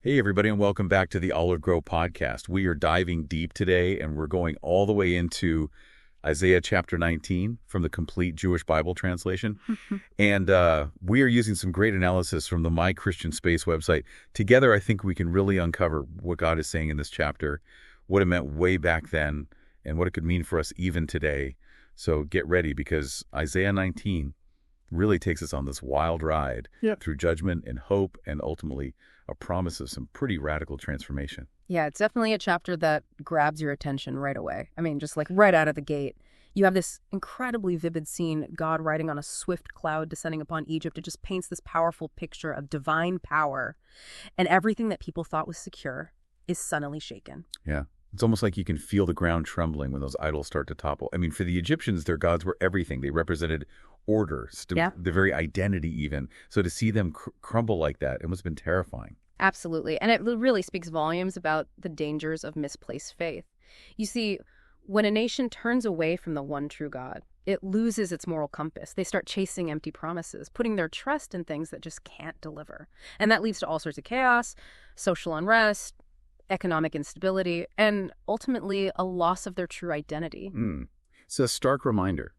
Hey, everybody, and welcome back to the Olive Grove podcast. We are diving deep today, and we're going all the way into Isaiah chapter 19 from the Complete Jewish Bible Translation. And we are using some great analysis from the My Christian Space website. Together, I think we can really uncover what God is saying in this chapter, what it meant way back then, and what it could mean for us even today. So get ready, because Isaiah 19 really takes us on this wild ride through judgment and hope, and ultimately a promise of some pretty radical transformation. Yeah, it's definitely a chapter that grabs your attention right away. I mean, just like right out of the gate. You have this incredibly vivid scene, God riding on a swift cloud descending upon Egypt. It just paints this powerful picture of divine power, and everything that people thought was secure is suddenly shaken. Yeah. It's almost like you can feel the ground trembling when those idols start to topple. I mean, for the Egyptians, their gods were everything. They represented order, the very identity even. So to see them crumble like that, it must have been terrifying. Absolutely. And it really speaks volumes about the dangers of misplaced faith. You see, when a nation turns away from the one true God, it loses its moral compass. They start chasing empty promises, putting their trust in things that just can't deliver. And that leads to all sorts of chaos, social unrest, economic instability, and ultimately a loss of their true identity. It's a stark reminder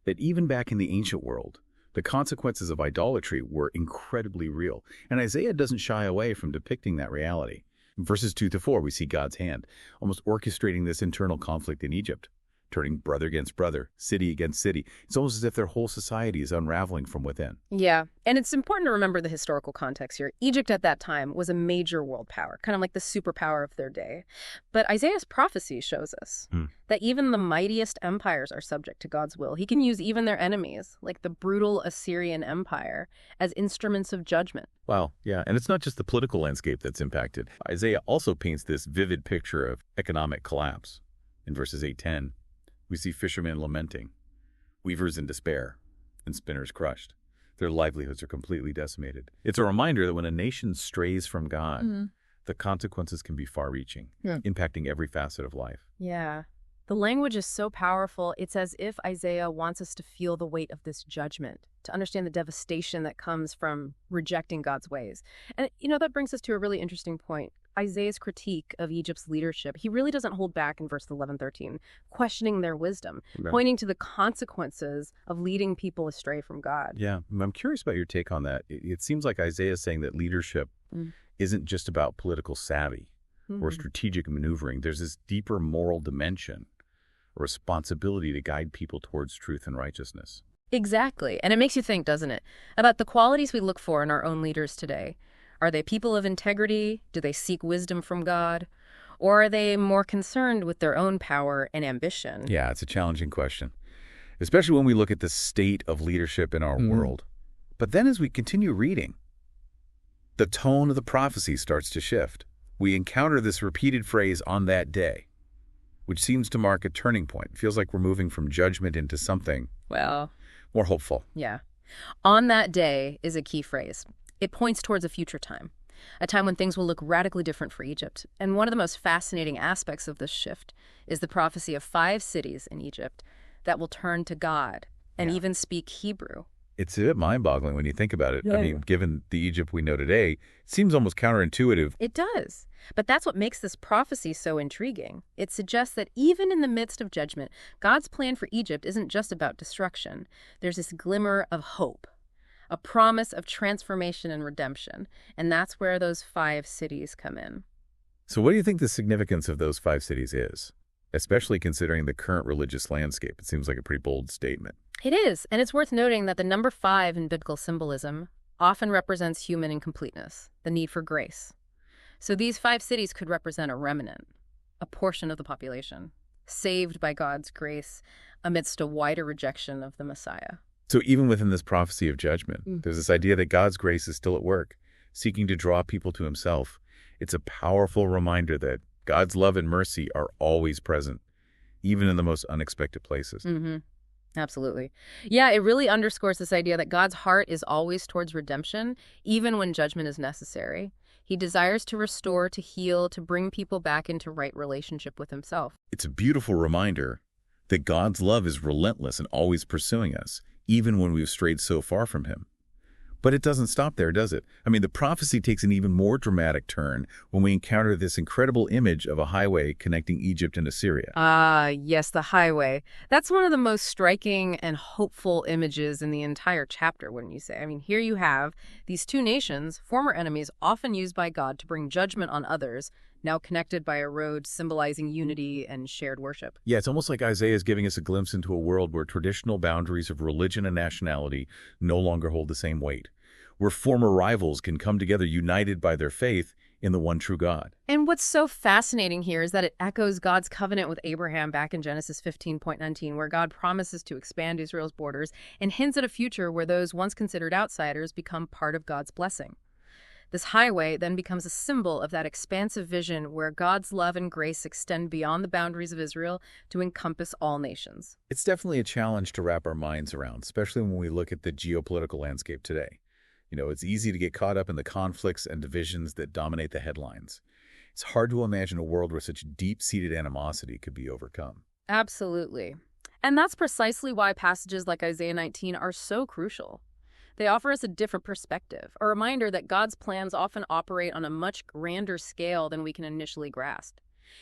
that even back in the ancient world, the consequences of idolatry were incredibly real. And Isaiah doesn't shy away from depicting that reality. In verses 2-4, we see God's hand almost orchestrating this internal conflict in Egypt, turning brother against brother, city against city. It's almost as if their whole society is unraveling from within. Yeah, and it's important to remember the historical context here. Egypt at that time was a major world power, kind of like the superpower of their day. But Isaiah's prophecy shows us that even the mightiest empires are subject to God's will. He can use even their enemies, like the brutal Assyrian Empire, as instruments of judgment. Wow, yeah, and it's not just the political landscape that's impacted. Isaiah also paints this vivid picture of economic collapse. In verses 8-10, we see fishermen lamenting, weavers in despair, and spinners crushed. Their livelihoods are completely decimated. It's a reminder that when a nation strays from God, the consequences can be far-reaching, impacting every facet of life. Yeah. The language is so powerful, it's as if Isaiah wants us to feel the weight of this judgment, to understand the devastation that comes from rejecting God's ways. And, that brings us to a really interesting point. Isaiah's critique of Egypt's leadership, he really doesn't hold back in verse 11-13, questioning their wisdom, pointing to the consequences of leading people astray from God. Yeah, I'm curious about your take on that. It seems like Isaiah is saying that leadership isn't just about political savvy or strategic maneuvering. There's this deeper moral dimension, a responsibility to guide people towards truth and righteousness. Exactly. And it makes you think, doesn't it, about the qualities we look for in our own leaders today. Are they people of integrity? Do they seek wisdom from God? Or are they more concerned with their own power and ambition? Yeah, it's a challenging question, especially when we look at the state of leadership in our world. But then as we continue reading, the tone of the prophecy starts to shift. We encounter this repeated phrase, "on that day," which seems to mark a turning point. It feels like we're moving from judgment into something, well, more hopeful. Yeah. On that day is a key phrase. It points towards a future time, a time when things will look radically different for Egypt. And one of the most fascinating aspects of this shift is the prophecy of 5 cities in Egypt that will turn to God and even speak Hebrew. It's a bit mind-boggling when you think about it. I mean, given the Egypt we know today, it seems almost counterintuitive. It does. But that's what makes this prophecy so intriguing. It suggests that even in the midst of judgment, God's plan for Egypt isn't just about destruction. There's this glimmer of hope, a promise of transformation and redemption. And that's where those 5 cities come in. So what do you think the significance of those 5 cities is, especially considering the current religious landscape? It seems like a pretty bold statement. It is, and it's worth noting that the number 5 in biblical symbolism often represents human incompleteness, the need for grace. So these 5 cities could represent a remnant, a portion of the population, saved by God's grace amidst a wider rejection of the Messiah. So even within this prophecy of judgment, there's this idea that God's grace is still at work, seeking to draw people to himself. It's a powerful reminder that God's love and mercy are always present, even in the most unexpected places. Absolutely. Yeah, it really underscores this idea that God's heart is always towards redemption, even when judgment is necessary. He desires to restore, to heal, to bring people back into right relationship with himself. It's a beautiful reminder that God's love is relentless and always pursuing us, even when we've strayed so far from him. But it doesn't stop there, does it? I mean, the prophecy takes an even more dramatic turn when we encounter this incredible image of a highway connecting Egypt and Assyria. Ah, yes, the highway. That's one of the most striking and hopeful images in the entire chapter, wouldn't you say? I mean, here you have these two nations, former enemies, often used by God to bring judgment on others, now connected by a road symbolizing unity and shared worship. Yeah, it's almost like Isaiah is giving us a glimpse into a world where traditional boundaries of religion and nationality no longer hold the same weight, where former rivals can come together united by their faith in the one true God. And what's so fascinating here is that it echoes God's covenant with Abraham back in Genesis 15:19, where God promises to expand Israel's borders and hints at a future where those once considered outsiders become part of God's blessing. This highway then becomes a symbol of that expansive vision where God's love and grace extend beyond the boundaries of Israel to encompass all nations. It's definitely a challenge to wrap our minds around, especially when we look at the geopolitical landscape today. It's easy to get caught up in the conflicts and divisions that dominate the headlines. It's hard to imagine a world where such deep-seated animosity could be overcome. Absolutely. And that's precisely why passages like Isaiah 19 are so crucial. They offer us a different perspective, a reminder that God's plans often operate on a much grander scale than we can initially grasp.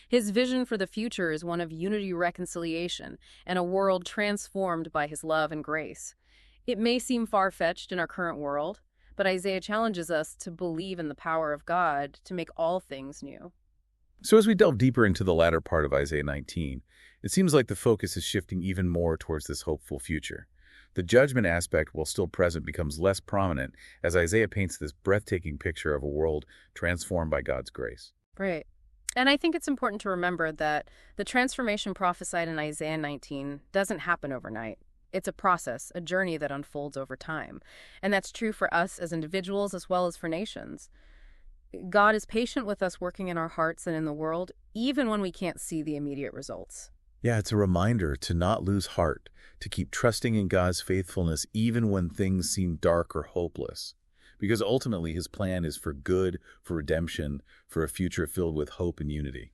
His vision for the future is one of unity, reconciliation, and a world transformed by his love and grace. It may seem far-fetched in our current world, but Isaiah challenges us to believe in the power of God to make all things new. So as we delve deeper into the latter part of Isaiah 19, it seems like the focus is shifting even more towards this hopeful future. The judgment aspect, while still present, becomes less prominent as Isaiah paints this breathtaking picture of a world transformed by God's grace. Right. And I think it's important to remember that the transformation prophesied in Isaiah 19 doesn't happen overnight. It's a process, a journey that unfolds over time. And that's true for us as individuals as well as for nations. God is patient with us working in our hearts and in the world, even when we can't see the immediate results. Yeah, it's a reminder to not lose heart, to keep trusting in God's faithfulness even when things seem dark or hopeless. Because ultimately his plan is for good, for redemption, for a future filled with hope and unity.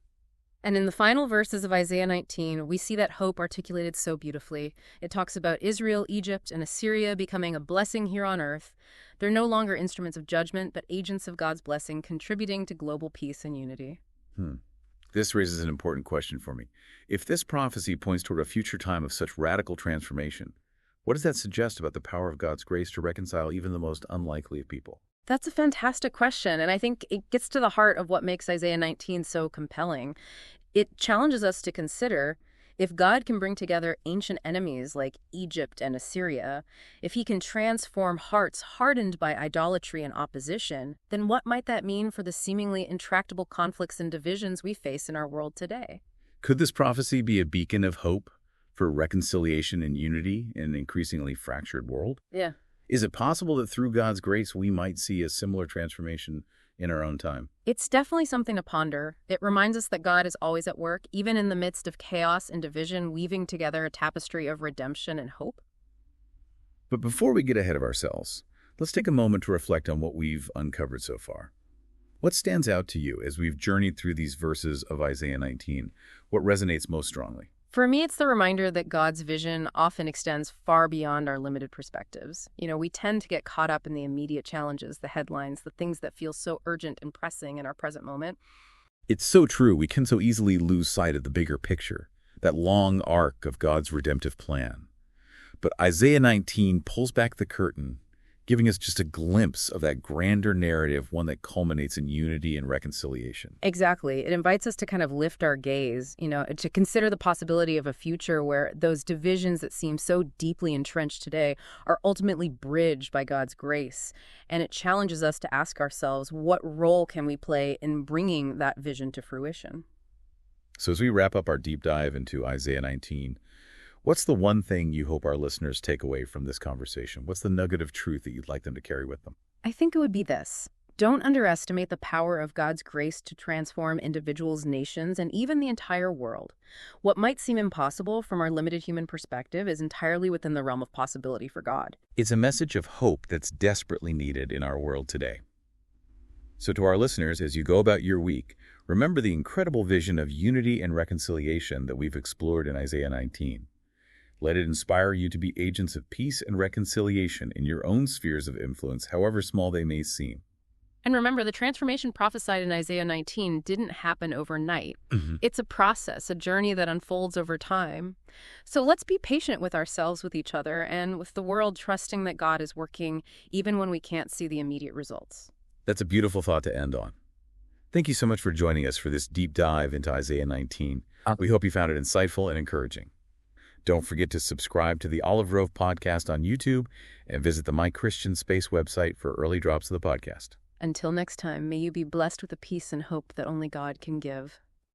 And in the final verses of Isaiah 19, we see that hope articulated so beautifully. It talks about Israel, Egypt, and Assyria becoming a blessing here on earth. They're no longer instruments of judgment, but agents of God's blessing, contributing to global peace and unity. This raises an important question for me. If this prophecy points toward a future time of such radical transformation, what does that suggest about the power of God's grace to reconcile even the most unlikely of people? That's a fantastic question, and I think it gets to the heart of what makes Isaiah 19 so compelling. It challenges us to consider, if God can bring together ancient enemies like Egypt and Assyria, if he can transform hearts hardened by idolatry and opposition, then what might that mean for the seemingly intractable conflicts and divisions we face in our world today? Could this prophecy be a beacon of hope for reconciliation and unity in an increasingly fractured world? Yeah. Is it possible that through God's grace we might see a similar transformation in our own time? It's definitely something to ponder. It reminds us that God is always at work, even in the midst of chaos and division, weaving together a tapestry of redemption and hope. But before we get ahead of ourselves, let's take a moment to reflect on what we've uncovered so far. What stands out to you as we've journeyed through these verses of Isaiah 19? What resonates most strongly? For me, it's the reminder that God's vision often extends far beyond our limited perspectives. We tend to get caught up in the immediate challenges, the headlines, the things that feel so urgent and pressing in our present moment. It's so true. We can so easily lose sight of the bigger picture, that long arc of God's redemptive plan. But Isaiah 19 pulls back the curtain, giving us just a glimpse of that grander narrative, one that culminates in unity and reconciliation. Exactly. It invites us to kind of lift our gaze, to consider the possibility of a future where those divisions that seem so deeply entrenched today are ultimately bridged by God's grace. And it challenges us to ask ourselves, what role can we play in bringing that vision to fruition? So as we wrap up our deep dive into Isaiah 19, what's the one thing you hope our listeners take away from this conversation? What's the nugget of truth that you'd like them to carry with them? I think it would be this. Don't underestimate the power of God's grace to transform individuals, nations, and even the entire world. What might seem impossible from our limited human perspective is entirely within the realm of possibility for God. It's a message of hope that's desperately needed in our world today. So to our listeners, as you go about your week, remember the incredible vision of unity and reconciliation that we've explored in Isaiah 19. Let it inspire you to be agents of peace and reconciliation in your own spheres of influence, however small they may seem. And remember, the transformation prophesied in Isaiah 19 didn't happen overnight. It's a process, a journey that unfolds over time. So let's be patient with ourselves, with each other, and with the world, trusting that God is working even when we can't see the immediate results. That's a beautiful thought to end on. Thank you so much for joining us for this deep dive into Isaiah 19. We hope you found it insightful and encouraging. Don't forget to subscribe to the Olive Grove podcast on YouTube and visit the My Christian Space website for early drops of the podcast. Until next time, may you be blessed with a peace and hope that only God can give.